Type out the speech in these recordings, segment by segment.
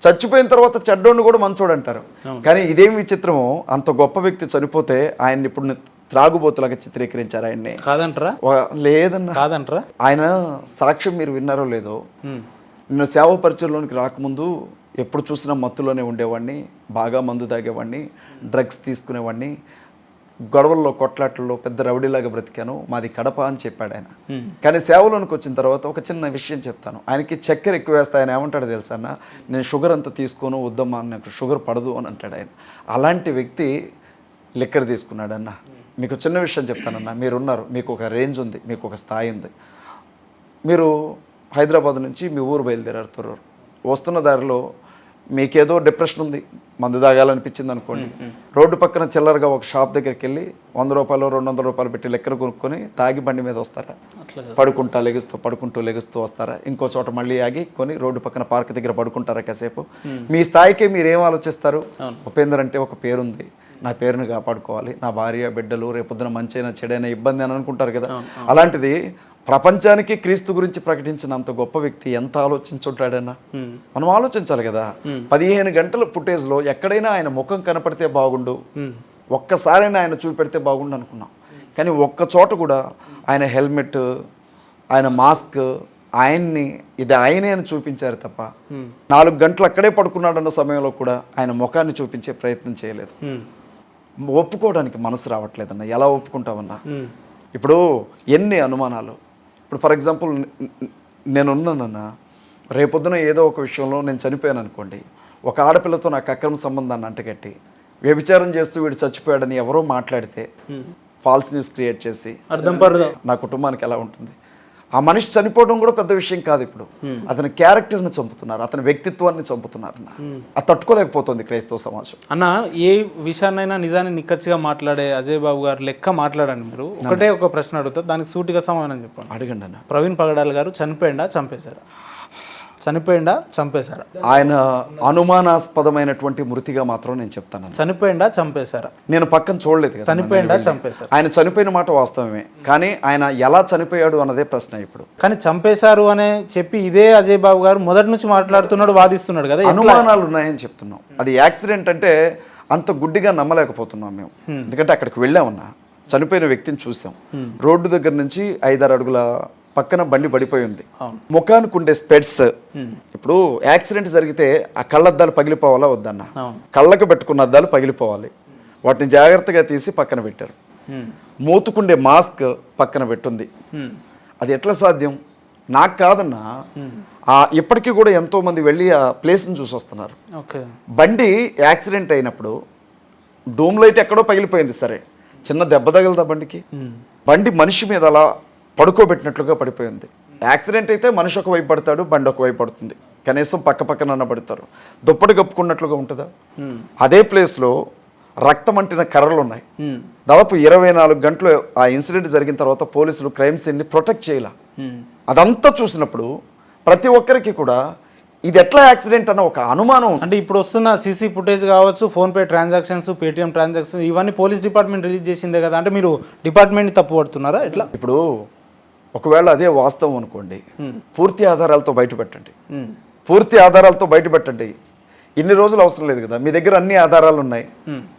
చచ్చిపోయిన తర్వాత చెడ్డోడిని కూడా మంచోడు అంటారు. కానీ ఇదేం విచిత్రమో, అంత గొప్ప వ్యక్తి చనిపోతే ఆయన్ని ఇప్పుడు త్రాగుబోతులాగా చిత్రీకరించారు ఆయన్ని. కాదంటారా? లేదన్నా, కాదంటారా? ఆయన సాక్ష్యం మీరు విన్నారో లేదో, నేను సేవ పరిచయంలోనికి రాకముందు ఎప్పుడు చూసినా మత్తులోనే ఉండేవాడిని, బాగా మందు తాగేవాడిని, డ్రగ్స్ తీసుకునేవాడిని, గొడవల్లో కొట్లాటల్లో పెద్ద రౌడీలాగా బ్రతికాను, మాది కడప అని చెప్పాడు ఆయన. కానీ సేవలోనికి వచ్చిన తర్వాత ఒక చిన్న విషయం చెప్తాను. ఆయనకి చక్కెర ఎక్కువ వేస్తే ఆయన ఏమంటాడు తెలుసా అన్న, నేను షుగర్ అంతా తీసుకోను, వద్దమ్మా నాకు షుగర్ పడదు అని అంటాడు ఆయన. అలాంటి వ్యక్తి లిక్కర్ తీసుకున్నాడన్న. మీకు చిన్న విషయం చెప్తానన్నా, మీరున్నారు, మీకు ఒక రేంజ్ ఉంది, మీకు ఒక స్థాయి ఉంది. మీరు హైదరాబాద్ నుంచి మీ ఊరు బయలుదేరారు తొర్రూరు. వస్తున్న దారిలో మీకేదో డిప్రెషన్ ఉంది, మందు తాగాలనిపించింది అనుకోండి, రోడ్డు పక్కన చిల్లరగా ఒక షాప్ దగ్గరికి వెళ్ళి 100 రూపాయలు 200 రూపాయలు పెట్టి లెక్కర కొనుక్కొని తాగి బండి మీద వస్తారా? పడుకుంటూ లెగుస్తూ వస్తారా? ఇంకో చోట మళ్ళీ ఆగి కొని రోడ్డు పక్కన పార్క్ దగ్గర పడుకుంటారా కాసేపు? మీ స్థాయికే మీరేం ఆలోచిస్తారు? ఉపేందర్ అంటే ఒక పేరుంది, నా పేరుని కాపాడుకోవాలి, నా భార్య బిడ్డలు రేపొద్దున మంచైనా చెడైనా ఇబ్బంది అని అనుకుంటారు కదా. అలాంటిది ప్రపంచానికి క్రీస్తు గురించి ప్రకటించినంత గొప్ప వ్యక్తి ఎంత ఆలోచించుంటాడన్నా? మనం ఆలోచించాలి కదా. 15 గంటల ఫుటేజ్లో ఎక్కడైనా ఆయన ముఖం కనపడితే బాగుండు, ఒక్కసారైనా ఆయన చూపెడితే బాగుండు అనుకున్నాం. కానీ ఒక్క చోట కూడా ఆయన హెల్మెట్, ఆయన మాస్క్, ఆయన్ని ఇది ఆయనే అని చూపించారు తప్ప 4 గంటలు అక్కడే పడుకున్నాడన్న సమయంలో కూడా ఆయన ముఖాన్ని చూపించే ప్రయత్నం చేయలేదు. ఒప్పుకోవడానికి మనసు రావట్లేదన్న. ఎలా ఒప్పుకుంటామన్నా? ఇప్పుడు ఎన్ని అనుమానాలు. ఇప్పుడు ఫర్ ఎగ్జాంపుల్ నేనున్నానన్నా, రేపొద్దున ఏదో ఒక విషయంలో నేను చనిపోయాను అనుకోండి, ఒక ఆడపిల్లతో నాకు అక్రమ సంబంధాన్ని అంటగట్టి వ్యభిచారం చేస్తూ వీడు చచ్చిపోయాడని ఎవరో మాట్లాడితే ఫాల్స్ న్యూస్ క్రియేట్ చేసి నా కుటుంబానికి ఎలా ఉంటుంది? ఆ మనిషి చనిపోవడం కూడా పెద్ద విషయం కాదు. ఇప్పుడు అతని క్యారెక్టర్ని చంపుతున్నారు, అతని వ్యక్తిత్వాన్ని చంపుతున్నారు. అది తట్టుకోలేకపోతుంది క్రైస్తవ సమాజం. అన్న, ఏ విషయాన్నైనా నిజాన్ని నిక్కచ్చిగా మాట్లాడే అజయ్ బాబు గారు లెక్క మాట్లాడండి. మీరు ఒకటే ఒక ప్రశ్న అడుగుతా, దానికి సూటిగా సమాధానం చెప్పండి. అడగండి అన్న. ప్రవీణ్ పగడాల్ గారు చనిపోయిందా చంపేశారా? చనిపోయిందా చంపేశారా? ఆయన అనుమానాస్పదమైనటువంటి మృతిగా మాత్రం నేను చెప్తాను. చనిపోయిందా చంపేశారా? నేను పక్కన చూడలేదు కదా. చనిపోయిందా చంపేశారా? ఆయన చనిపోయిన మాట వాస్తవమే, కానీ ఆయన ఎలా చనిపోయాడు అన్నదే ప్రశ్న ఇప్పుడు. కానీ చంపేశారు అనే చెప్పి ఇదే అజయ్ బాబు గారు మొదటి నుంచి మాట్లాడుతున్నాడు, వాదిస్తున్నాడు కదా. అనుమానాలు ఉన్నాయని చెప్తున్నాం. అది యాక్సిడెంట్ అంటే అంత గుడ్డిగా నమ్మలేకపోతున్నాం మేము. ఎందుకంటే అక్కడికి వెళ్ళామన్నా, చనిపోయిన వ్యక్తిని చూసాం, రోడ్డు దగ్గర నుంచి 5-6 అడుగుల పక్కన బండి పడిపోయి ఉంది. ముఖానికి ఉండే స్పెట్స్, ఇప్పుడు యాక్సిడెంట్ జరిగితే ఆ కళ్ళద్దాలు పగిలిపోవాలా వద్దన్న? కళ్ళకు పెట్టుకున్న అద్దాలు పగిలిపోవాలి, వాటిని జాగ్రత్తగా తీసి పక్కన పెట్టారు. మూతుకుండే మాస్క్ పక్కన పెట్టుంది. అది ఎట్లా సాధ్యం? నాకు కాదన్నా, ఇప్పటికీ కూడా ఎంతో మంది వెళ్ళి ఆ ప్లేస్ని చూసి వస్తున్నారు. బండి యాక్సిడెంట్ అయినప్పుడు డూమ్ లైట్ ఎక్కడో పగిలిపోయింది, సరే చిన్న దెబ్బ తగలదా బండికి? బండి మనిషి మీద అలా పడుకోబెట్టినట్లుగా పడిపోయింది. యాక్సిడెంట్ అయితే మనిషి ఒక వైపు పడతాడు, బండి ఒక వైపు పడుతుంది, కనీసం పక్కన పడతారు. దుప్పటి కప్పుకున్నట్లుగా ఉంటుందా? అదే ప్లేస్లో రక్తం అంటిన కర్రలు ఉన్నాయి. దాదాపు 24 గంటలు ఆ ఇన్సిడెంట్ జరిగిన తర్వాత పోలీసులు క్రైమ్ సీన్ని ప్రొటెక్ట్ చేయాల. అదంతా చూసినప్పుడు ప్రతి ఒక్కరికి కూడా ఇది ఎట్లా యాక్సిడెంట్ అన్న ఒక అనుమానం. అంటే ఇప్పుడు వస్తున్న సీసీ ఫుటేజ్ కావచ్చు, ఫోన్పే ట్రాన్సాక్షన్స్, పేటిఎం ట్రాన్సాక్షన్స్, ఇవన్నీ పోలీస్ డిపార్ట్మెంట్ రిలీజ్ చేసిందే కదా. అంటే మీరు డిపార్ట్మెంట్ని తప్పు పడుతున్నారా ఎట్లా? ఇప్పుడు ఒకవేళ అదే వాస్తవం అనుకోండి, పూర్తి ఆధారాలతో బయటపెట్టండి. ఇన్ని రోజులు అవసరం లేదు కదా. మీ దగ్గర అన్ని ఆధారాలు ఉన్నాయి,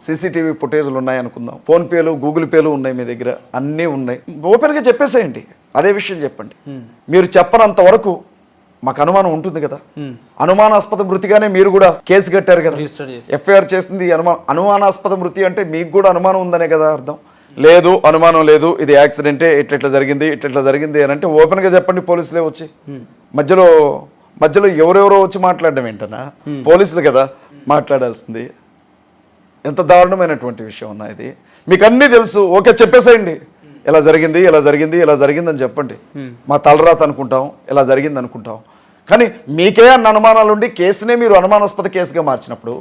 సీసీటీవీ ఫుటేజ్లు ఉన్నాయి అనుకుందాం, ఫోన్పేలు, గూగుల్ పేలు ఉన్నాయి, మీ దగ్గర అన్నీ ఉన్నాయి. ఓపెన్గా చెప్పేసేయండి, అదే విషయం చెప్పండి. మీరు చెప్పనంత వరకు మాకు అనుమానం ఉంటుంది కదా. అనుమానాస్పద మృతిగానే మీరు కూడా కేసు కట్టారు కదా, ఎఫ్ఐఆర్ చేసింది. అనుమానాస్పద మృతి అంటే మీకు కూడా అనుమానం ఉందనే కదా అర్థం. లేదు, అనుమానం లేదు, ఇది యాక్సిడెంటే, ఇట్లా జరిగింది అని అంటే ఓపెన్గా చెప్పండి. పోలీసులే వచ్చి మధ్యలో ఎవరెవరో వచ్చి మాట్లాడడం ఏంటన్నా? పోలీసులు కదా మాట్లాడాల్సింది. ఎంత దారుణమైనటువంటి విషయం అన్నా ఇది. మీకు అన్నీ తెలుసు, ఓకే చెప్పేసేయండి, ఇలా జరిగిందని చెప్పండి. మా తలరాత అనుకుంటాం, ఇలా జరిగింది అనుకుంటాం. కానీ మీకే అన్న అనుమానాలు ఉండి కేసునే మీరు అనుమానాస్పద కేసుగా మార్చినప్పుడు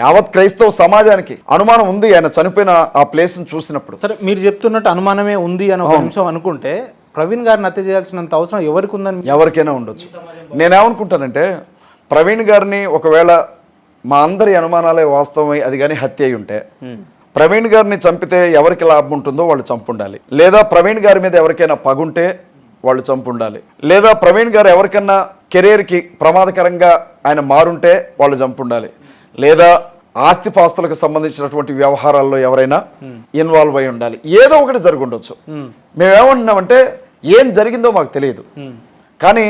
యావత్ క్రైస్తవ సమాజానికి అనుమానం ఉంది ఆయన చనిపోయిన ఆ ప్లేస్ ని చూసినప్పుడు. సరే, మీరు చెప్తున్నట్టు అనుమానమే ఉంది అని ఒక నిమిషం అనుకుంటే ప్రవీణ్ గారిని హత్య చేయాల్సినంత అవసరం ఎవరికి ఉందని? ఎవరికైనా ఉండొచ్చు. నేనేమనుకుంటానంటే, ప్రవీణ్ గారిని ఒకవేళ మా అందరి అనుమానాలే వాస్తవమై అది కానీ హత్య అయి ఉంటే, ప్రవీణ్ గారిని చంపితే ఎవరికి లాభం ఉంటుందో వాళ్ళు చంపుండాలి. లేదా ప్రవీణ్ గారి మీద ఎవరికైనా పగుంటే వాళ్ళు చంపు ఉండాలి. లేదా ప్రవీణ్ గారు ఎవరికన్నా కెరీర్కి ప్రమాదకరంగా ఆయన మారుంటే వాళ్ళు చంపు ఉండాలి. లేదా ఆస్తిపాస్తులకు సంబంధించినటువంటి వ్యవహారాల్లో ఎవరైనా ఇన్వాల్వ్ అయి ఉండాలి. ఏదో ఒకటి జరిగి ఉండొచ్చు. మేమేమంటున్నామంటే ఏం జరిగిందో మాకు తెలియదు, కానీ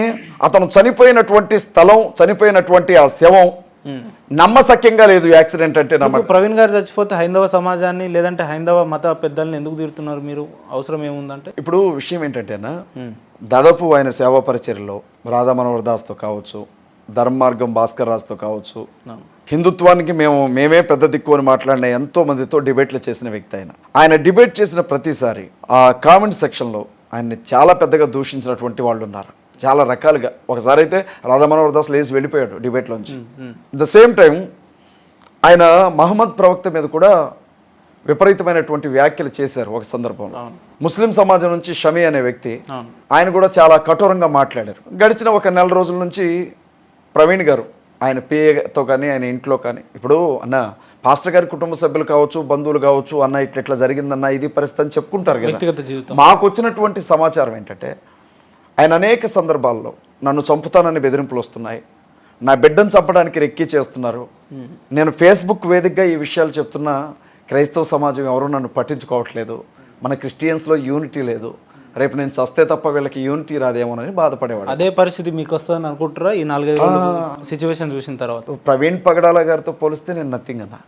అతను చనిపోయినటువంటి స్థలం, చనిపోయినటువంటి ఆ శవం నమ్మశక్యంగా లేదు. యాక్సిడెంట్ అంటే ప్రవీణ్ గారు చచ్చిపోతే హైందవ సమాజాన్ని లేదంటే హైందవ మత పెద్దల్ని ఎందుకు తీరుతున్నారు మీరు? అవసరం ఏముందంటే ఇప్పుడు విషయం ఏంటంటేనా, దాదాపు ఆయన సేవా పరిచర్యలో రాధా మనోహర్ దాస్తో కావచ్చు, ధర్మమార్గం భాస్కర్ రాజ్తో కావచ్చు, హిందుత్వానికి మేమే పెద్ద దిక్కు అని మాట్లాడిన ఎంతో మందితో డిబేట్లు చేసిన వ్యక్తి ఆయన డిబేట్ చేసిన ప్రతిసారి ఆ కామెంట్ సెక్షన్లో ఆయన్ని చాలా పెద్దగా దూషించినటువంటి వాళ్ళు ఉన్నారు, చాలా రకాలుగా. ఒకసారి అయితే రాధా మనోహర్ దాస్ లేచి వెళ్ళిపోయాడు డిబేట్లోంచి. ద సేమ్ టైం ఆయన మహమ్మద్ ప్రవక్త మీద కూడా విపరీతమైనటువంటి వ్యాఖ్యలు చేశారు ఒక సందర్భంలో. ముస్లిం సమాజం నుంచి షమీ అనే వ్యక్తి, ఆయన కూడా చాలా కఠోరంగా మాట్లాడారు. గడిచిన ఒక నెల రోజుల నుంచి ప్రవీణ్ గారు ఆయన పేతో కానీ ఆయన ఇంట్లో కానీ, ఇప్పుడు అన్న పాస్టర్ గారి కుటుంబ సభ్యులు కావచ్చు, బంధువులు కావచ్చు, అన్న ఇట్లా జరిగిందన్న ఇది పరిస్థితి అని చెప్పుకుంటారు కదా. మాకు వచ్చినటువంటి సమాచారం ఏంటంటే ఆయన అనేక సందర్భాల్లో నన్ను చంపుతానని బెదిరింపులు వస్తున్నాయి, నా బిడ్డను చంపడానికి రెక్కి చేస్తున్నారు, నేను ఫేస్బుక్ వేదికగా ఈ విషయాలు చెప్తున్నా క్రైస్తవ సమాజం ఎవరూ నన్ను పట్టించుకోవట్లేదు, మన క్రిస్టియన్స్లో యూనిటీ లేదు, రేపు నేను చస్తే తప్ప వీళ్ళకి యూనిటీ రాదేమోనని బాధపడేవాడు. అదే పరిస్థితి మీకు వస్తుందని అనుకుంటారా ఈ 4-5 సిచ్యువేషన్ చూసిన తర్వాత? ప్రవీణ్ పగడాల గారితో పోలిస్తే నేను నథింగ్ అన్న.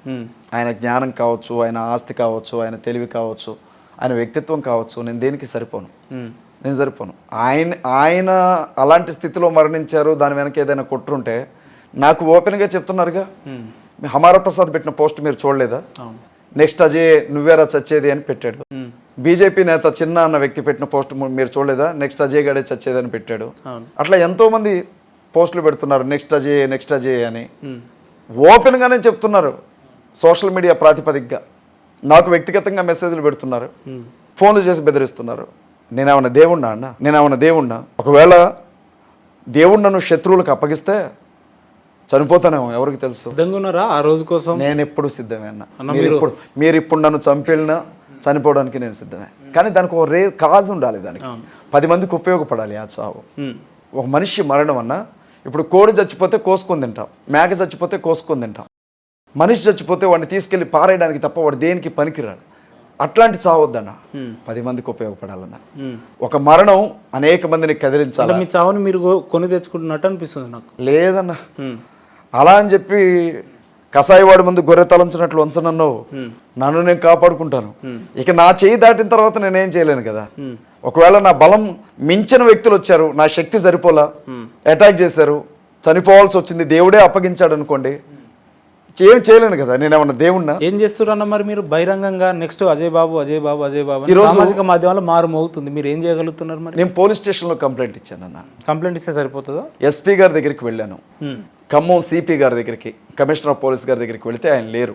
ఆయన జ్ఞానం కావచ్చు, ఆయన ఆస్తి కావచ్చు, ఆయన తెలివి కావచ్చు, ఆయన వ్యక్తిత్వం కావచ్చు, నేను దేనికి సరిపోను, నేను సరిపోను. ఆయన అలాంటి స్థితిలో మరణించారు, దాని వెనక ఏదైనా కొట్టుంటే నాకు ఓపెన్గా చెప్తున్నారుగా. హమారా ప్రసాద్ పెట్టిన పోస్ట్ మీరు చూడలేదా? నెక్స్ట్ అజయ్ నువ్వేరా చచ్చేది అని పెట్టాడు. బీజేపీ నేత చిన్న అన్న వ్యక్తి పెట్టిన పోస్ట్ మీరు చూడలేదా? నెక్స్ట్ అజయ్ గడే చచ్చేది అని పెట్టాడు. అట్లా ఎంతో మంది పోస్టులు పెడుతున్నారు నెక్స్ట్ అజయ్ అని, ఓపెన్గానే చెప్తున్నారు. సోషల్ మీడియా ప్రాతిపదికగా నాకు వ్యక్తిగతంగా మెసేజ్లు పెడుతున్నారు, ఫోన్లు చేసి బెదిరిస్తున్నారు. నేనేమన్నా దేవుణ్ణా అన్న? నేనేమన్నా దేవుణ్ణా? ఒకవేళ దేవుడు నన్ను శత్రువులకు అప్పగిస్తే చనిపోతానేమో, ఎవరికి తెలుసు. ఆ రోజు కోసం నేను ఎప్పుడు సిద్ధమే అన్న. మీరు ఇప్పుడు నన్ను చంపేళ్ళినా చనిపోవడానికి నేను సిద్ధమే, కానీ దానికి ఒక కాజ్ ఉండాలి, దానికి 10 మందికి ఉపయోగపడాలి ఆ చావు. ఒక మనిషి మరణం అన్న, ఇప్పుడు కోడి చచ్చిపోతే కోసుకొని తింటాం, మేక చచ్చిపోతే కోసుకొని తింటాం, మనిషి చచ్చిపోతే వాడిని తీసుకెళ్ళి పారేయడానికి తప్ప వాడు దేనికి పనికిరాడు. అట్లాంటి చావద్దన్న, 10 మందికి ఉపయోగపడాలన్న. ఒక మరణం అనేక మందిని కదిలించాలి. మీ చావుని మీరు కొని తెచ్చుకుంటున్నట్టు అనిపిస్తుంది నాకు. లేదన్న, అలా అని చెప్పి కసాయివాడి ముందు గొర్రె తలంచినట్లు ఉంచనన్ను, నన్ను నేను కాపాడుకుంటాను. ఇక నా చేయి దాటిన తర్వాత నేనేం చేయలేను కదా. ఒకవేళ నా బలం మించిన వ్యక్తులు వచ్చారు, నా శక్తి సరిపోలా, అటాక్ చేశారు, చనిపోవాల్సి వచ్చింది, దేవుడే అప్పగించాడు అనుకోండి, ఏం చేయలేను కదా. నేనేమన్నా దేవుణ్ణా? ఏం చేస్తున్నా మరి మీరు బహిరంగంగా నెక్స్ట్ అజయ్ బాబు ఈరోజు సామాజిక మాధ్యమాల్లో మారుమోగుతుంది, మీరు ఏం చేయగలుగుతున్నారు మరి? నేను పోలీస్ స్టేషన్లో కంప్లైంట్ ఇచ్చానన్న. కంప్లైంట్ ఇస్తే సరిపోతుందా? ఎస్పీ గారి దగ్గరికి వెళ్ళాను, ఖమ్మం సిపి గారి దగ్గరికి, కమిషనర్ ఆఫ్ పోలీస్ గారి దగ్గరికి వెళితే ఆయన లేరు.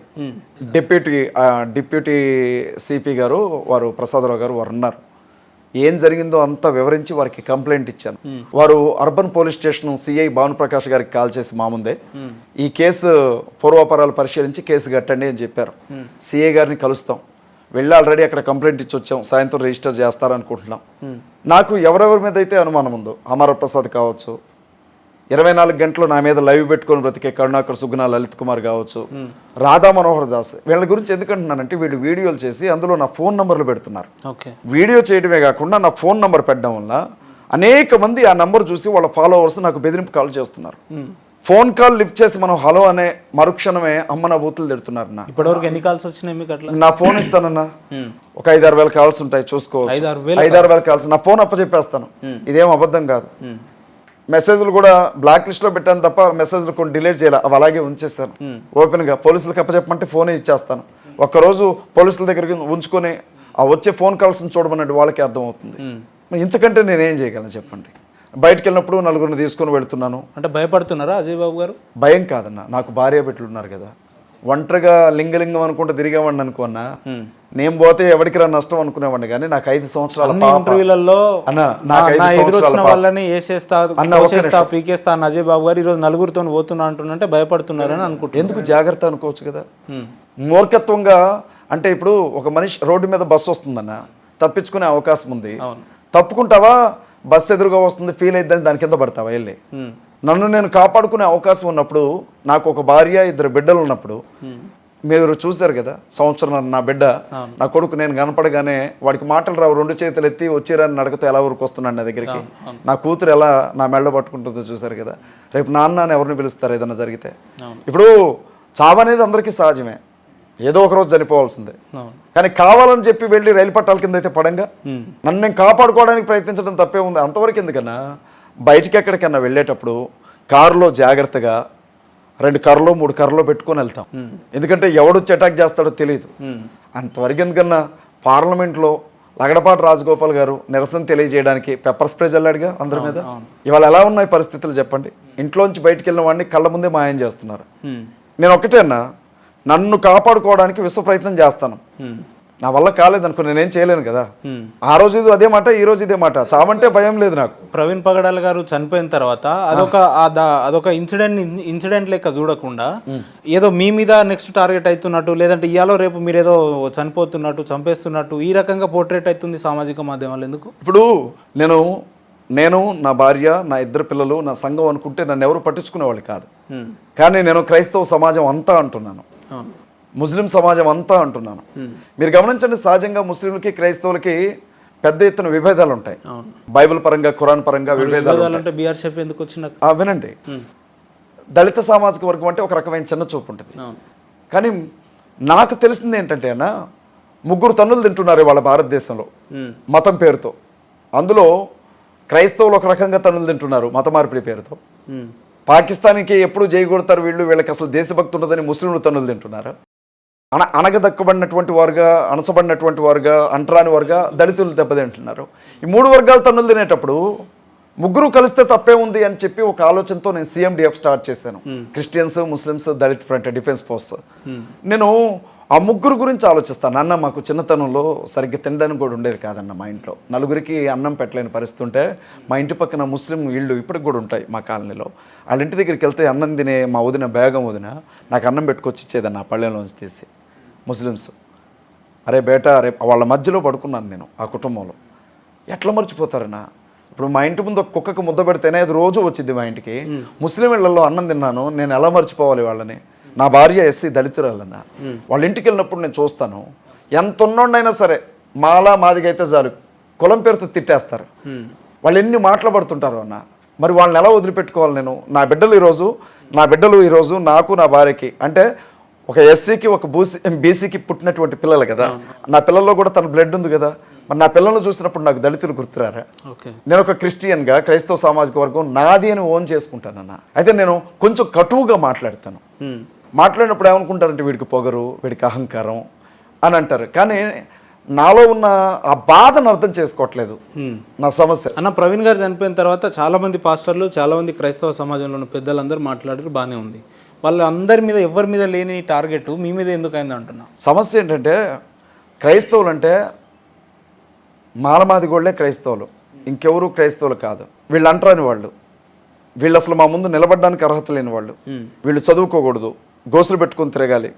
డిప్యూటీ సిపి గారు వారు ప్రసాదరావు గారు వారు ఉన్నారు. ఏం జరిగిందో అంతా వివరించి వారికి కంప్లైంట్ ఇచ్చాను. వారు urban police station CI Bhanuprakash గారికి కాల్ చేసి మా ముందే ఈ కేసు పూర్వాపరాలు పరిశీలించి కేసు కట్టండి అని చెప్పారు. సిఐ గారిని కలుస్తాం, వెళ్ళి ఆల్రెడీ అక్కడ కంప్లైంట్ ఇచ్చి వచ్చాం, సాయంత్రం రిజిస్టర్ చేస్తారనుకుంటున్నాం. నాకు ఎవరెవరి మీద అయితే అనుమానం ఉందో, అమర ప్రసాద్ కావచ్చు, 24 గంటలు నా మీద లైవ్ పెట్టుకొని బ్రతికే కరుణాకర్ సుగ్నా, లలిత్ కుమార్ కావచ్చు, రాధా మనోహర్ దాస్, వీళ్ళ గురించి ఎందుకంటున్నానంటే వీళ్ళు వీడియోలు చేసి అందులో నా ఫోన్ నంబర్లు పెడుతున్నారు. వీడియో చేయడమే కాకుండా నా ఫోన్ నంబర్ పెట్టడం వల్ల అనేక మంది ఆ నంబర్ చూసి వాళ్ళ ఫాలోవర్స్ నాకు బెదిరింపు కాల్ చేస్తున్నారు. ఫోన్ కాల్ లిఫ్ట్ చేసి మనం హలో అనే మరుక్షణమే అమ్మ నా బూతులు తిడుతున్నారు. నా ఇప్పటివరకు ఎన్ని కాల్స్ వచ్చినాయి మీకు? అట్లా నా ఫోన్ ఇస్తానన్నా, ఒక 5-6 వేల కాల్స్ ఉంటాయి, చూసుకోవచ్చు. 5-6 వేల కాల్స్, నా ఫోన్ అప్పచెప్పేస్తాను, ఇదేం అబద్ధం కాదు. మెసేజ్లు కూడా బ్లాక్ లిస్ట్లో పెట్టాను తప్ప మెసేజ్లు కొన్ని డిలీట్ చేయాలి, అవి అలాగే ఉంచేస్తాను. ఓపెన్గా పోలీసులకు అప్పచెప్పమంటే ఫోనే ఇచ్చేస్తాను. ఒక్కరోజు పోలీసుల దగ్గరికి ఉంచుకొని ఆ వచ్చే ఫోన్ కాల్స్ని చూడమన్నట్టు వాళ్ళకి అర్థమవుతుంది. ఇంతకంటే నేనేం చేయగలను చెప్పండి? బయటకు వెళ్ళినప్పుడు నలుగురిని తీసుకొని వెళ్తున్నాను. అంటే భయపడుతున్నారా అజయ్ బాబు గారు? భయం కాదన్న, నాకు భార్య బిడ్డలు ఉన్నారు కదా. ఒంటరిగా లింగలింగం అనుకుంటే తిరిగేవాడిని అనుకున్నా, నేను పోతే ఎవరికి రా నష్టం అనుకునేవాడిని. కానీ నాకు 5 సంవత్సరాల పీకేస్తా అజయ్ బాబు గారు ఈరోజు నలుగురితో పోతున్నా అంటున్నంటే భయపడుతున్నారని అనుకుంటున్నాను. ఎందుకు జాగ్రత్త అనుకోవచ్చు కదా. మూర్ఖత్వంగా అంటే ఇప్పుడు ఒక మనిషి రోడ్డు మీద బస్సు వస్తుందన్న, తప్పించుకునే అవకాశం ఉంది, తప్పుకుంటావా? బస్సు ఎదురుగా వస్తుంది ఫీల్ అయిద్దని దాని కింద పడతావా వెళ్ళి? నన్ను నేను కాపాడుకునే అవకాశం ఉన్నప్పుడు, నాకు ఒక భార్య 2 బిడ్డలు ఉన్నప్పుడు, మీరు చూశారు కదా సంవత్సరం నా బిడ్డ, నా కొడుకు నేను కనపడగానే వాడికి మాటలు రావు, 2 చేతులు ఎత్తి వచ్చిరాని నడకతో ఎలా ఊరికి వస్తున్నాడు నా దగ్గరికి. నా కూతురు ఎలా నా మెళ్ళ పట్టుకుంటుందో చూశారు కదా. రేపు నాన్న అని ఎవరిని పిలుస్తారు ఏదైనా జరిగితే? ఇప్పుడు చావు అనేది అందరికీ సహజమే, ఏదో ఒక రోజు చనిపోవాల్సిందే. కానీ కావాలని చెప్పి వెళ్ళి రైలు పట్టాల కింద అయితే పడంగా నన్ను నేను కాపాడుకోవడానికి ప్రయత్నించడం తప్పే ఉంది. అంతవరకు ఎందుకన్నా బయటికి ఎక్కడికన్నా వెళ్ళేటప్పుడు కారులో జాగ్రత్తగా 2 కర్రలో 3 కర్రలో పెట్టుకొని వెళ్తాం. ఎందుకంటే ఎవడొచ్చి అటాక్ చేస్తాడో తెలియదు. అంతవరకు ఎందుకన్నా పార్లమెంట్లో లగడపాటి రాజగోపాల్ గారు నిరసన తెలియజేయడానికి పెప్పర్ స్ప్రే చల్లాడుగా అందరి మీద. ఇవాళ ఎలా ఉన్నాయి పరిస్థితులు చెప్పండి? ఇంట్లోంచి బయటికి వెళ్ళిన వాడిని కళ్ళ ముందే మాయం చేస్తున్నారు. నేను ఒక్కటే అన్నా, నన్ను కాపాడుకోవడానికి విశ్వ ప్రయత్నం చేస్తాను. నా వల్ల కాలేదనుకో నేనేం చేయలేను కదా. ఆ రోజు ఇది అదే మాట, ఈ రోజు ఇదే మాట. చావంటే భయం లేదు నాకు. ప్రవీణ్ పగడాల గారు చనిపోయిన తర్వాత అదొక ఇన్సిడెంట్ లెక్క చూడకుండా ఏదో మీ మీద నెక్స్ట్ టార్గెట్ అవుతున్నట్టు, లేదంటే ఇయాలో రేపు మీరు ఏదో చనిపోతున్నట్టు, చంపేస్తున్నట్టు ఈ రకంగా పోర్ట్రేట్ అవుతుంది సామాజిక మాధ్యమాలు ఎందుకు? ఇప్పుడు నేను నా భార్య, నా 2 పిల్లలు, నా సంఘం అనుకుంటే నన్ను ఎవరు పట్టించుకునేవాళ్ళు కాదు. కానీ నేను క్రైస్తవ సమాజం అంతా అంటున్నాను, ముస్లిం సమాజం అంతా అంటున్నాను. మీరు గమనించండి, సహజంగా ముస్లింలకి క్రైస్తవులకి పెద్ద ఎత్తున విభేదాలు ఉంటాయి. బైబిల్ పరంగా, ఖురాన్ పరంగా విభేదాలు ఉంటాయి. బీఆర్ఎఫ్ ఎందుకు వచ్చిన వినండి, దళిత సామాజిక వర్గం అంటే ఒక రకమైన చిన్న చూపు ఉంటుంది. కానీ నాకు తెలిసింది ఏంటంటే అన్న, 3 తన్నులు తింటున్నారు వాళ్ళ భారతదేశంలో మతం పేరుతో. అందులో క్రైస్తవులు ఒక రకంగా తన్నులు తింటున్నారు మత మార్పిడి పేరుతో. పాకిస్తాన్కి ఎప్పుడు జైగొడతారు వీళ్ళు, వీళ్ళకి అసలు దేశభక్తి ఉన్నదని ముస్లింలు తన్నులు తింటున్నారు. అనగదక్కబడినటువంటి వారుగా, అణచబడినటువంటి వారుగా, అంటరాని వారుగా దళితులు దెబ్బతింటున్నారు. ఈ 3 వర్గాలు తన్నులు తినేటప్పుడు 3 కలిస్తే తప్పే ఉంది అని చెప్పి ఒక ఆలోచనతో నేను CMDF స్టార్ట్ చేశాను. Christians, Muslims, Dalit front, defence force. నేను ఆ 3 గురించి ఆలోచిస్తాను. అన్న మాకు చిన్నతనంలో సరిగ్గా తినడానికి కూడా ఉండేది కాదన్న మా ఇంట్లో. 4గురికి అన్నం పెట్టలేని పరిస్థితి ఉంటే మా ఇంటి పక్కన ముస్లిం ఇళ్ళు ఇప్పటికి కూడా ఉంటాయి మా కాలనీలో. వాళ్ళ ఇంటి దగ్గరికి వెళ్తే అన్నం తినే మా వదిన, బేగం వదిన నాకు అన్నం పెట్టుకొచ్చి ఇచ్చేదన్న ఆ పళ్ళెంలోంచి తీసి. ముస్లిమ్స్ అరే బేటా, రేపు వాళ్ళ మధ్యలో పడుకున్నాను నేను ఆ కుటుంబంలో. ఎట్లా మర్చిపోతారన్నా? ఇప్పుడు మా ఇంటి ముందు ఒక కుక్కకు ముద్ద పెడితేనే అది రోజు వచ్చింది మా ఇంటికి. ముస్లిం ఇళ్లలో అన్నం తిన్నాను, నేను ఎలా మర్చిపోవాలి వాళ్ళని? నా భార్య SC దళితురాలన్న. వాళ్ళ ఇంటికి వెళ్ళినప్పుడు నేను చూస్తాను, ఎంత ఉన్నోడైనా సరే మాదిగా అయితే చాలు కులం పేరుతో తిట్టేస్తారు. వాళ్ళు ఎన్ని మాట్లాడుతుంటారు అన్న. మరి వాళ్ళని ఎలా వదిలిపెట్టుకోవాలి నేను? నా బిడ్డలు ఈరోజు నాకు, నా భార్యకి, అంటే ఒక SCకి ఒక BCకి పుట్టినటువంటి పిల్లలు కదా. నా పిల్లల్లో కూడా తన బ్లడ్ ఉంది కదా. మరి నా పిల్లలను చూసినప్పుడు నాకు దళితులు గుర్తురారా? నేను ఒక క్రిస్టియన్గా క్రైస్తవ సామాజిక వర్గం నాది అని ఓన్ చేసుకుంటానన్న. అయితే నేను కొంచెం కటువుగా మాట్లాడతాను. మాట్లాడినప్పుడు ఏమనుకుంటారంటే వీడికి పొగరు, వీడికి అహంకారం అని అంటారు. కానీ నాలో ఉన్న ఆ బాధను అర్థం చేసుకోవట్లేదు నా సమస్య. అన్న, ప్రవీణ్ గారు చనిపోయిన తర్వాత చాలామంది పాస్టర్లు, చాలామంది క్రైస్తవ సమాజంలో ఉన్న పెద్దలందరూ మాట్లాడారు, బాగానే ఉంది. వాళ్ళందరి మీద ఎవరి మీద లేని టార్గెట్ మీ మీద ఎందుకు అయింది అంటున్నా? సమస్య ఏంటంటే క్రైస్తవులు అంటే మాలమాదిగోళ్లే క్రైస్తవులు, ఇంకెవరు క్రైస్తవులు కాదు. వీళ్ళు అంటరాని వాళ్ళు, వీళ్ళు అసలు మా ముందు నిలబడడానికి అర్హత లేని వాళ్ళు. వీళ్ళు చదువుకోకూడదు, గోసులు పెట్టుకుని తిరగాలి,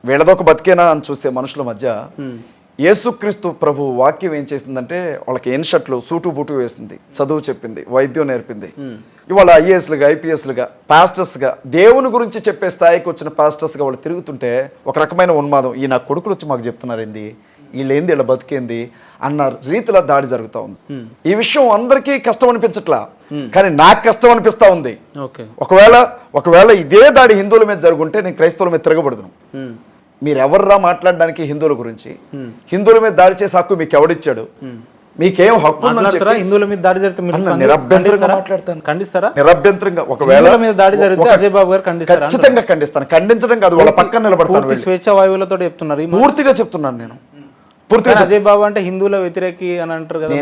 వీళ్ళదొక బతికేనా అని చూసే మనుషుల మధ్య యేసుక్రీస్తు ప్రభు వాక్యం ఏం చేసిందంటే వాళ్ళకి ఎన్షర్ట్లు, సూటు బూటు వేసింది, చదువు చెప్పింది, వైద్యం నేర్పింది. ఇవాళ IASలుగా, IPSలుగా, పాస్టర్స్గా, దేవుని గురించి చెప్పే స్థాయికి వచ్చిన పాస్టర్స్గా వాళ్ళు తిరుగుతుంటే ఒక రకమైన ఉన్మాదం. ఈ నా కొడుకులు వచ్చి మాకు చెప్తున్నారు ఏంది, వీళ్ళేంది, వీళ్ళ బతికేంది అన్న రీతిలో దాడి జరుగుతూ ఉంది. ఈ విషయం అందరికీ కష్టం అనిపించట్లా, కానీ నాకు కష్టం అనిపిస్తూ ఉంది. ఒకవేళ ఇదే దాడి హిందువుల మీద జరుగుంటే నేను క్రైస్తవుల మీద తిరగబడదును. మీరెవర్రా మాట్లాడడానికి హిందువుల గురించి? హిందువుల మీద దాడి చేసే హక్కు మీకు ఎవడిచ్చాడు? మీకేం హక్కు ఉందని చెప్పి హిందువుల మీద దాడి జరిగితే నిరభ్యంతరంగా మాట్లాడతాను. ఖండిస్తారా? నిరభ్యంతరంగా. ఒకవేళ మీద దాడి జరిగితే అజయ్ బాబు గారు ఖచ్చితంగా ఖండిస్తాను. ఖండించడం కాదు, వాళ్ళ పక్కన నిలబడతాను. స్వేచ్ఛ వాయువులతో చెప్తున్నారు, పూర్తిగా చెప్తున్నాను నేను. అజయ్ బాబు అంటే హిందువుల వ్యతిరేకి అని అంటారు కదా.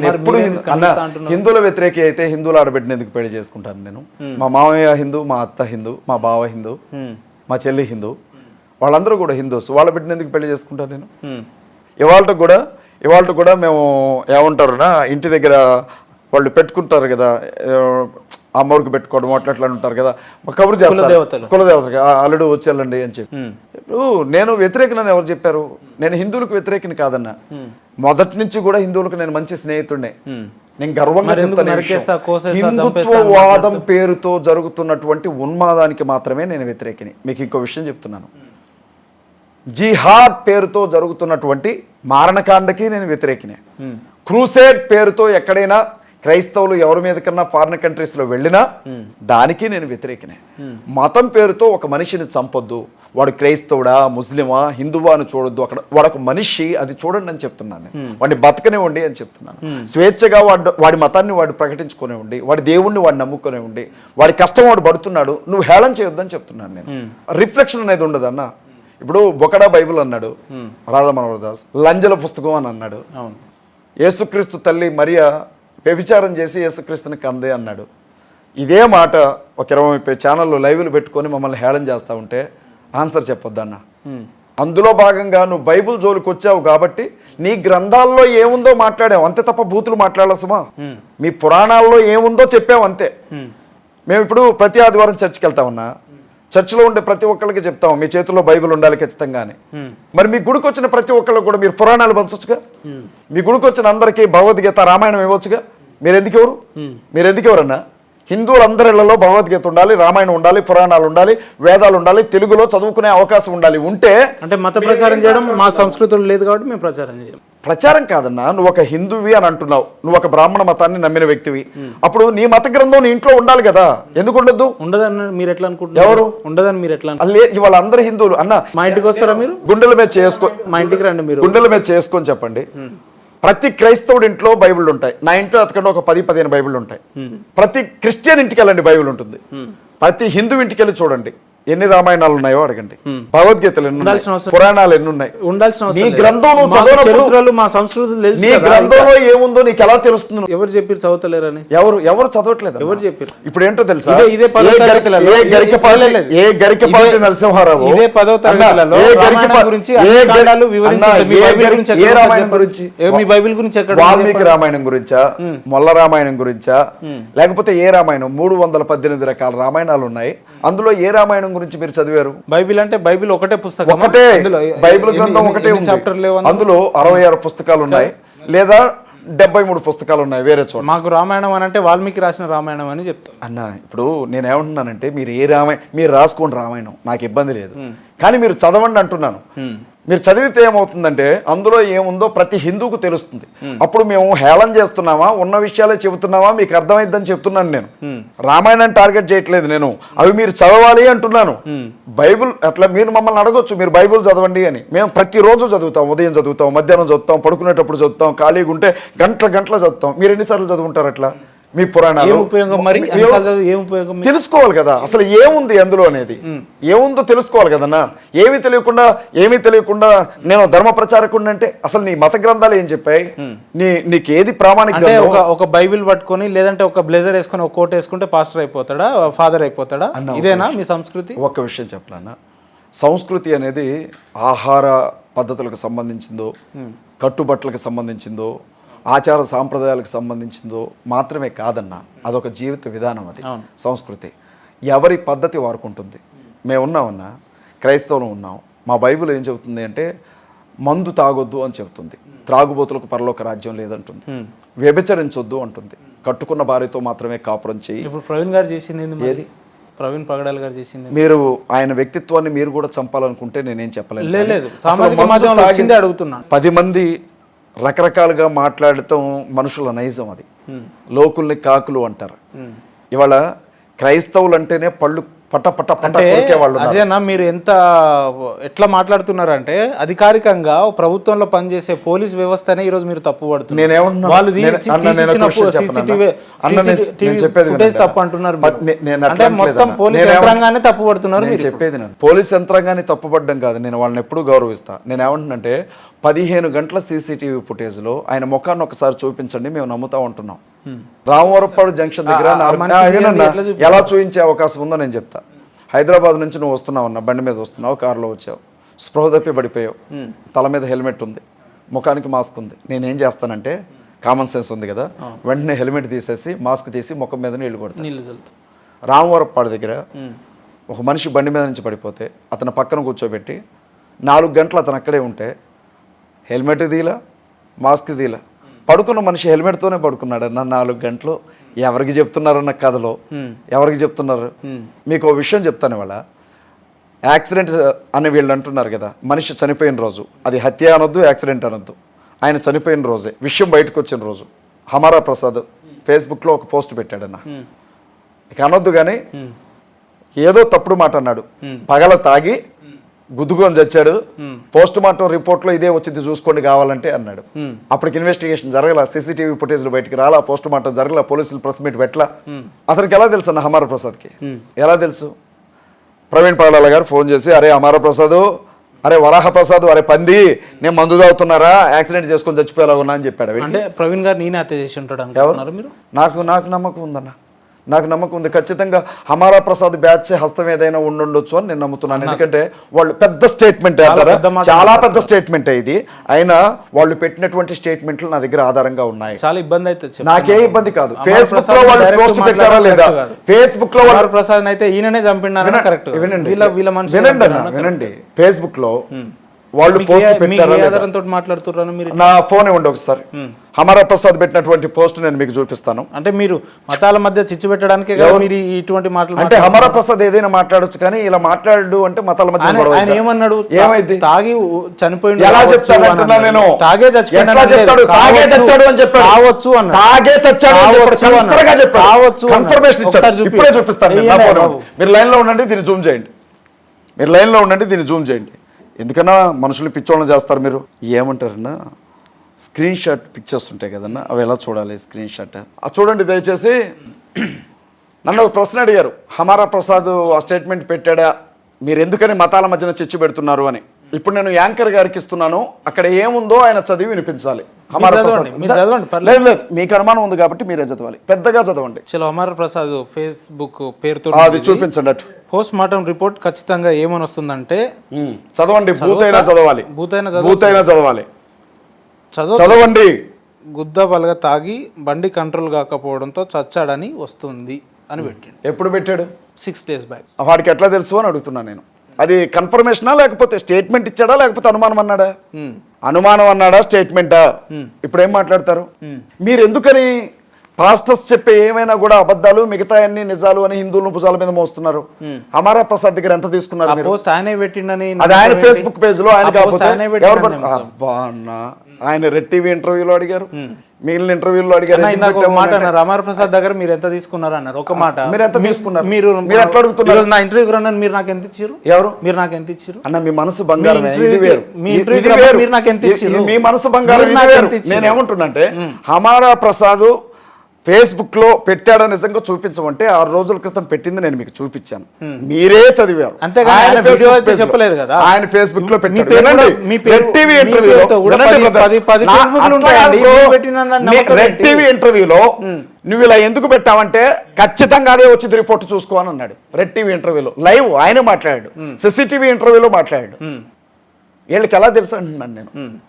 హిందువుల వ్యతిరేకి అయితే హిందువుల ఆడబిడ్డని ఎందుకు పెళ్లి చేసుకుంటాను నేను? మా మామయ్య హిందూ, మా అత్త హిందూ, మా బావ హిందూ, మా చెల్లి హిందూ, వాళ్ళందరూ కూడా హిందూస్. వాళ్ళ బిడ్డని ఎందుకు పెళ్లి చేసుకుంటాను నేను? ఇవాళ కూడా మేము ఏమంటారునా, ఇంటి దగ్గర వాళ్ళు పెట్టుకుంటారు కదా, అమ్మవారికి పెట్టుకోవడం అట్లా ఉంటారు కదా, కబురు చేస్తారు కులదేవతగా, అల్లుడు వచ్చేళ్ళండి అని చెప్పి. ఇప్పుడు నేను వ్యతిరేకనని ఎవరు చెప్పారు? నేను హిందువులకు వ్యతిరేకని కాదన్నా. మొదటి నుంచి కూడా హిందువులకు నేను మంచి స్నేహితుడినే. నేను గర్వంగా మరి ఎందుకు చెప్తాను ఈ నరికేస్తా, విషయం. కోసేస్తా, చంపేస్తా హిందుత్వవాదం పేరుతో జరుగుతున్నటువంటి ఉన్మాదానికి మాత్రమే నేను వ్యతిరేకిని. మీకు ఇంకో విషయం చెప్తున్నాను, జిహాద్ పేరుతో జరుగుతున్నటువంటి మారణకాండకి నేను వ్యతిరేకినే. క్రూసేడ్ పేరుతో ఎక్కడైనా క్రైస్తవులు ఎవరి మీద కన్నా ఫారిన్ కంట్రీస్లో వెళ్ళినా దానికి నేను వ్యతిరేకినే. మతం పేరుతో ఒక మనిషిని చంపొద్దు, వాడు క్రైస్తవుడా ముస్లిమా హిందువా అని చూడొద్దు, అక్కడ వాడొక మనిషి, అది చూడండి అని చెప్తున్నాను నేను. వాడిని బతకనివ్వండి అని చెప్తున్నాను. స్వేచ్ఛగా వాడి మతాన్ని వాడు ప్రకటించుకునేవ్వండి, వాడి దేవుణ్ణి వాడు నమ్ముకునేవ్వండి, వాడి కష్టం వాడు పడుతున్నాడు, నువ్వు హేళన చేయొద్దని చెప్తున్నాను నేను. రిఫ్లెక్షన్ అనేది ఉండదు అన్న. ఇప్పుడు బొకడా బైబిల్ అన్నాడు రాధా మనోహర్ దాస్, లంజల పుస్తకం అని అన్నాడు. యేసుక్రీస్తు తల్లి మరియా వ్యభిచారం చేసి యేసుక్రీస్తుని కందే అన్నాడు. ఇదే మాట ఒక 20-30 ఛానళ్ళు లైవ్లు పెట్టుకొని మమ్మల్ని హేళన చేస్తూ ఉంటే ఆన్సర్ చెప్పొద్దన్న. అందులో భాగంగా నువ్వు బైబిల్ జోలికి వచ్చావు కాబట్టి నీ గ్రంథాల్లో ఏముందో మాట్లాడావు అంతే తప్ప బూతులు మాట్లాడసుమా. మీ పురాణాల్లో ఏముందో చెప్పావు అంతే. మేము ఇప్పుడు ప్రతి ఆదివారం చర్చికి వెళ్తామన్నా, చర్చిలో ఉండే ప్రతి ఒక్కరికి చెప్తాం మీ చేతుల్లో బైబిల్ ఉండాలి ఖచ్చితంగా అని. మరి మీ గుడికి వచ్చిన ప్రతి ఒక్కళ్ళు కూడా మీరు పురాణాలు పంచొచ్చుగా, మీ గుడికి వచ్చిన అందరికీ భగవద్గీత రామాయణం ఇవ్వచ్చుగా. మీరెందుకెవరన్నా? హిందువులందరిళ్లలో భగవద్గీత ఉండాలి, రామాయణం ఉండాలి, పురాణాలు ఉండాలి, వేదాలు ఉండాలి, తెలుగులో చదువుకునే అవకాశం ఉండాలి. ఉంటే అంటే మత ప్రచారం చేయడం మా సంస్కృతులు లేదు కాబట్టి మేము ప్రచారం చేయం. ప్రచారం కాదన్నా, నువ్వు ఒక హిందువి అని అంటున్నావు, నువ్వు ఒక బ్రాహ్మణ మతాన్ని నమ్మిన వ్యక్తివి, అప్పుడు నీ మత గ్రంథం నీ ఇంట్లో ఉండాలి కదా, ఎందుకు ఉండద్దు? ఉండదని మీరు ఎట్లా అనుకుంటున్నారు? ఎవరు ఉండదని మీరు ఎట్లా? ఇవాళ అందరు హిందువులు అన్న మా ఇంటికి వస్తారా మీరు? గుండెల మీద చేసుకో, మా ఇంటికి రండి మీరు, గుండెల మీద చేసుకొని చెప్పండి. ప్రతి క్రైస్తవుడి ఇంట్లో బైబిల్ ఉంటాయి, నా ఇంట్లో అతకంటే ఒక 10-15 బైబిల్ ఉంటాయి. ప్రతి క్రిస్టియన్ ఇంటికి వెళ్ళండి బైబిల్ ఉంటుంది. ప్రతి హిందూ ఇంటికి వెళ్ళి చూడండి ఎన్ని రామాయణాలు ఉన్నాయో అడగండి, భగవద్గీతలు ఎన్ని ఉన్నాయి, పురాణాలు ఎన్ని ఉన్నాయి. నీ గ్రంథం నువ్వు చదవనప్పుడు మా సంస్కృతులు నీ గ్రంథంలో ఏముందో నీకు ఎలా తెలుస్తుంది? ఎవరు చెప్పారు చదవలేరని? ఎవరు చదవట్లేదు. ఎవరు చెప్పారు? ఇప్పుడు ఏంటో తెలుసా, ఇదే ఏ గరికపాటి నరసింహారావు ఇదే 10వ తరగతిలో రామాయణం గురించి ఏ రామాయణం గురించి, మీ బైబిల్ గురించి ఎక్కడ? వాల్మీకి రామాయణం గురించా, మొల్ల రామాయణం గురించా, లేకపోతే ఏ రామాయణం? 318 రకాల రామాయణాలు ఉన్నాయి. అందులో ఏ రామాయణం గురించి మీరు చదివారు? బైబిల్ అంటే బైబిల్ ఒకటే పుస్తకం, ఒకటే బైబిల్ గ్రంథం ఒకటే చాప్టర్ లేవు. అందులో 66 పుస్తకాలు ఉన్నాయి లేదా 73 పుస్తకాలు ఉన్నాయి వేరే చోట. మాకు రామాయణం అని అంటే వాల్మీకి రాసిన రామాయణం అని చెప్తాను అన్న. ఇప్పుడు నేనేమంటున్నానంటే మీరు మీరు రాసుకోండి రామాయణం, నాకు ఇబ్బంది లేదు, కానీ మీరు చదవండి అంటున్నాను. మీరు చదివితే ఏమవుతుందంటే అందులో ఏముందో ప్రతి హిందూకు తెలుస్తుంది. అప్పుడు మేము హేళన చేస్తున్నామా, ఉన్న విషయాలే చెబుతున్నామా, మీకు అర్థమైద్దని చెప్తున్నాను నేను. రామాయణాన్ని టార్గెట్ చేయట్లేదు నేను, అవి మీరు చదవాలి అంటున్నాను. బైబిల్ అట్లా మీరు మమ్మల్ని అడగొచ్చు, మీరు బైబిల్ చదవండి అని. మేము ప్రతిరోజు చదువుతాం, ఉదయం చదువుతాం, మధ్యాహ్నం చదువుతాం, పడుకునేటప్పుడు చదువుతాం, ఖాళీగా ఉంటే గంటలు చదువుతాం. మీరు ఎన్నిసార్లు చదువుంటారు అట్లా? మీ పురాణాలు తెలుసుకోవాలి కదా, అసలు ఏముంది అందులో అనేది ఏముందో తెలుసుకోవాలి కదన్నా. ఏమీ తెలియకుండా నేను ధర్మ ప్రచారకుడిని అంటే అసలు నీ మత గ్రంథాలు ఏం చెప్పాయి? నీకు ఏది ప్రామాణిక? ఒక బైబిల్ పట్టుకొని లేదంటే ఒక బ్లేజర్ వేసుకొని ఒక కోట్ వేసుకుంటే పాస్టర్ అయిపోతాడా, ఫాదర్ అయిపోతాడా? ఇదేనా మీ సంస్కృతి? ఒక్క విషయం చెప్పనా, సంస్కృతి అనేది ఆహార పద్ధతులకు సంబంధించిందో, కట్టుబట్టలకు సంబంధించిందో, ఆచార సాంప్రదాయాలకు సంబంధించిందో మాత్రమే కాదన్నా, అదొక జీవిత విధానం. అది సంస్కృతి. ఎవరి పద్ధతి వారుకుంటుంది. మేము ఉన్నామన్నా, క్రైస్తవులు ఉన్నాం, మా బైబిల్ ఏం చెబుతుంది అంటే మందు తాగొద్దు అని చెబుతుంది, త్రాగుబోతులకు పరలోక రాజ్యం లేదంటుంది, వ్యభిచరించొద్దు అంటుంది, కట్టుకున్న భార్యతో మాత్రమే కాపురం చేయి. ఇప్పుడు ప్రవీణ్ గారు చేసింది ఏది? ప్రవీణ్ పగడాల్ గారు చేసింది. మీరు ఆయన వ్యక్తిత్వాన్ని మీరు కూడా చంపాలనుకుంటే నేనేం చెప్పలేను. లేదు, సామాజిక మాధ్యమంలో వచ్చిందే అడుగుతున్నాను. 10 మంది రకరకాలుగా మాట్లాడటం మనుషుల నైజం. అది లోకుల్ని కాకులు అంటారు. ఇవాళ క్రైస్తవులు అంటేనే పళ్ళు పట్ట వాళ్ళు. అజయనా, మీరు ఎట్లా మాట్లాడుతున్నారంటే అధికారికంగా ప్రభుత్వంలో పనిచేసే పోలీస్ వ్యవస్థనే ఈరోజు మీరు తప్పు పడుతున్నారు. తప్పు అంటున్నారు. మొత్తం పోలీస్ యంత్రాంగాన్ని తప్పు పడుతున్నారు. చెప్పేది పోలీస్ యంత్రాంగాన్ని తప్పుపడ్డం కాదు, నేను వాళ్ళని ఎప్పుడు గౌరవిస్తా. నేను ఏమంటున్నంటే 15 గంటల CCTV ఫుటేజ్ లో ఆయన ముఖాన్ని ఒకసారి చూపించండి, మేము నమ్ముతా ఉంటున్నాం. రామవరపాడు జంక్షన్ దగ్గర ఎలా చూపించే అవకాశం ఉందో నేను చెప్తా. హైదరాబాద్ నుంచి నువ్వు వస్తున్నావు అన్న, బండి మీద వస్తున్నావు, కారులో వచ్చావు, స్పృహ తప్పి పడిపోయావు, తల మీద హెల్మెట్ ఉంది, ముఖానికి మాస్క్ ఉంది. నేనేం చేస్తానంటే కామన్ సెన్స్ ఉంది కదా, వెంటనే హెల్మెట్ తీసేసి మాస్క్ తీసి ముఖం మీద నీళ్లు కొడతాను. రామవరపాడు దగ్గర ఒక మనిషి బండి మీద నుంచి పడిపోతే అతను పక్కన కూర్చోబెట్టి 4 గంటలు అతను అక్కడే ఉంటే హెల్మెట్ తీలా, మాస్క్ తీలా పడుకున్న మనిషి హెల్మెట్తోనే పడుకున్నాడు అన్న 4 గంటలు. ఎవరికి చెప్తున్నారన్న కథలో ఎవరికి చెప్తున్నారు? మీకు ఓ విషయం చెప్తాను. ఇవాళ యాక్సిడెంట్ అని వీళ్ళు అంటున్నారు కదా, మనిషి చనిపోయిన రోజు అది హత్య అనొద్దు, యాక్సిడెంట్ అనొద్దు. ఆయన చనిపోయిన రోజే విషయం బయటకు వచ్చిన రోజు హమారా ప్రసాద్ ఫేస్బుక్లో ఒక పోస్ట్ పెట్టాడన్న. ఇక అనొద్దు కానీ ఏదో తప్పుడు మాట అన్నాడు. పగల తాగి గుద్దుకొని చచ్చాడు, పోస్ట్ మార్టం రిపోర్ట్లో ఇదే వచ్చింది చూసుకోండి కావాలంటే అన్నాడు. అప్పటికి ఇన్వెస్టిగేషన్ జరగల, సీసీటీవీ ఫుటేజ్లు బయటికి రాలా, పోస్ట్ మార్టం జరగల, పోలీసులు ప్రెస్ మీట్ పెట్టలా. అతనికి ఎలా తెలుసు అన్న హమారా ప్రసాద్కి? ఎలా తెలుసు? ప్రవీణ్ పగడాల గారు ఫోన్ చేసి, అరే హమారా ప్రసాద్, అరే వరాహ ప్రసాద్, అరే పంది, నేను మందు తాగుతున్నారా, యాక్సిడెంట్ చేసుకొని చచ్చిపోయేలా ఉన్నా అని చెప్పాడు. అంటే ప్రవీణ్ గారు నేనే హత్య చేసి ఉంటాడు అనుకుంటున్నారు మీరు? నాకు నమ్మకం ఉందన్న, నాకు నమ్మకం ఉంది. ఖచ్చితంగా హమారా ప్రసాద్ బ్యాచ్ హస్తం ఏదైనా ఉండుండొచ్చు అని నేను నమ్ముతున్నాను. ఎందుకంటే వాళ్ళు పెద్ద స్టేట్మెంట్ అంటారా, చాలా పెద్ద స్టేట్మెంట్ ఇది. అయినా వాళ్ళు పెట్టినటువంటి స్టేట్మెంట్లు నా దగ్గర ఆధారంగా ఉన్నాయి. చాలా ఇబ్బంది అయితే నాకే ఇబ్బంది కాదు. ఫేస్బుక్ లో వాళ్ళు పోస్ట్ పెట్టారా లేదా, ఫేస్బుక్ లో వాళ్ళు ప్రసాద్ అయితే ఈయననే చంపినారని కరెక్ట్. వినండి, ఫేస్బుక్ లో వాళ్ళు పోస్ట్ పెట్టారా మాట్లాడుతున్నారు మీరు? నా ఫోన్ ఇవ్వండి ఒకసారి. హమారా ప్రసాద్ పెట్టినటువంటి పోస్ట్ నేను మీకు చూపిస్తాను. అంటే మీరు మతాల మధ్య చిచ్చు పెట్టడానికి ఇటువంటి మాటలు అంటే హమారా ప్రసాద్ ఏదైనా మాట్లాడొచ్చు, కానీ ఇలా మాట్లాడు అంటే మతాల మధ్య ఆయన ఏమన్నాడు? ఏమైంది? తాగి చనిపోయింది. ఎలా చెప్తాను నేను? తాగే చచ్చిపోయాడు అని చెప్పాడు. కావచ్చు అన్న, తాగే చచ్చాడు కావచ్చు, కన్ఫర్మేషన్ ఇచ్చారు. ఇప్పుడే చూపిస్తాను. మీరు లైన్ లో ఉండండి, దీన్ని జూమ్ చేయండి. మీరు లైన్ లో ఉండండి, దీన్ని జూమ్ చేయండి. ఎందుకన్నా మనుషులు పిచ్చోళ్ళని చేస్తారు. మీరు ఏమంటారన్నా, స్క్రీన్ షాట్ పిక్చర్స్ ఉంటాయి కదన్నా, అవి ఎలా చూడాలి? స్క్రీన్ షాట్ చూడండి దయచేసి. నన్ను ఒక ప్రశ్న అడిగారు, హమారా ప్రసాద్ ఆ స్టేట్మెంట్ పెట్టాడా, మీరు ఎందుకని మతాల మధ్యన చిచ్చు పెడుతున్నారు అని. ఇప్పుడు నేను యాంకర్ గారికి ఇస్తున్నాను, అక్కడ ఏముందో ఆయన చదివి వినిపించాలి. హమారా ప్రసాద్ లేదు, మీకు అనుమానం ఉంది కాబట్టి మీరే చదవాలి, పెద్దగా చదవండి. చలో, హమారా ప్రసాద్ ఫేస్బుక్ పేరుతో అది చూపించండి. అటు పోస్ట్ మార్టం రిపోర్ట్ ఖచ్చితంగా ఏమని వస్తుందంటే చదవండి. భూతైనా చదవాలి, భూతైనా చదవాలి, చదవండి. గుద్ద బలగా తాగి బండి కంట్రోల్ కాకపోవడంతో చచ్చాడని వస్తుంది అని పెట్టాడు. ఎప్పుడు పెట్టాడు? 6 days బ్యాక్. వాడికి ఎట్లా తెలుసు అని అడుగుతున్నాను నేను. అది కన్ఫర్మేషనా లేకపోతే స్టేట్మెంట్ ఇచ్చాడా లేకపోతే అనుమానం అన్నాడా? అనుమానం అన్నాడా, స్టేట్మెంటా? ఇప్పుడు ఏం మాట్లాడతారు మీరు? ఎందుకని పాస్టర్స్ చెప్పే ఏమైనా కూడా అబద్ధాలు, మిగతా అన్ని నిజాలు అని హిందువులను భుజాల మీద మోస్తున్నారు? హమారా ప్రసాద్ దగ్గర ఎంత తీసుకున్నారు? అది ఆయన ఫేస్బుక్ పేజ్ లో. ఆయన కాకపోతే ఆయన రెడ్ టీవీ ఇంటర్వ్యూలో అడిగారు, మిగిలిన ఇంటర్వ్యూలో అడిగారు. హమారా ప్రసాద్ దగ్గర మీరు ఎంత తీసుకున్నారు అన్నారు. ఒక మాట, మీరు ఎంత తీసుకున్నారు? మీరు ఎట్లా అడుగుతున్నారు? నా ఇంటర్వ్యూకి రన్నాను, మీరు నాకు ఎంత ఇచ్చారు? ఎవరు? మీరు నాకు ఎంత ఇచ్చారు అన్న? మీ మనసు బంగారం, మీరు నాకు ఎంత ఇచ్చారు? మీ మనసు బంగారం. నేను ఏమంటున్నా అంటే, హమారా ప్రసాద్ ఫేస్బుక్ లో పెట్టాడో నిజంగా చూపించమంటే 6 రోజుల క్రితం పెట్టింది నేను మీకు చూపించాను, మీరే చదివారు. చెప్పలేదు కదా ఆయన ఫేస్బుక్ లో పెట్టాడు. రెడ్ టీవీ ఇంటర్వ్యూలో నువ్వు ఇలా ఎందుకు పెట్టావంటే ఖచ్చితంగా అదే వచ్చింది రిపోర్ట్ చూసుకో అని అన్నాడు. రెడ్ టీవీ ఇంటర్వ్యూలో లైవ్ ఆయన మాట్లాడాడు, సిసిటీవీ ఇంటర్వ్యూలో మాట్లాడాడు. వీళ్ళకి ఎలా తెలుసు అంటున్నాను నేను.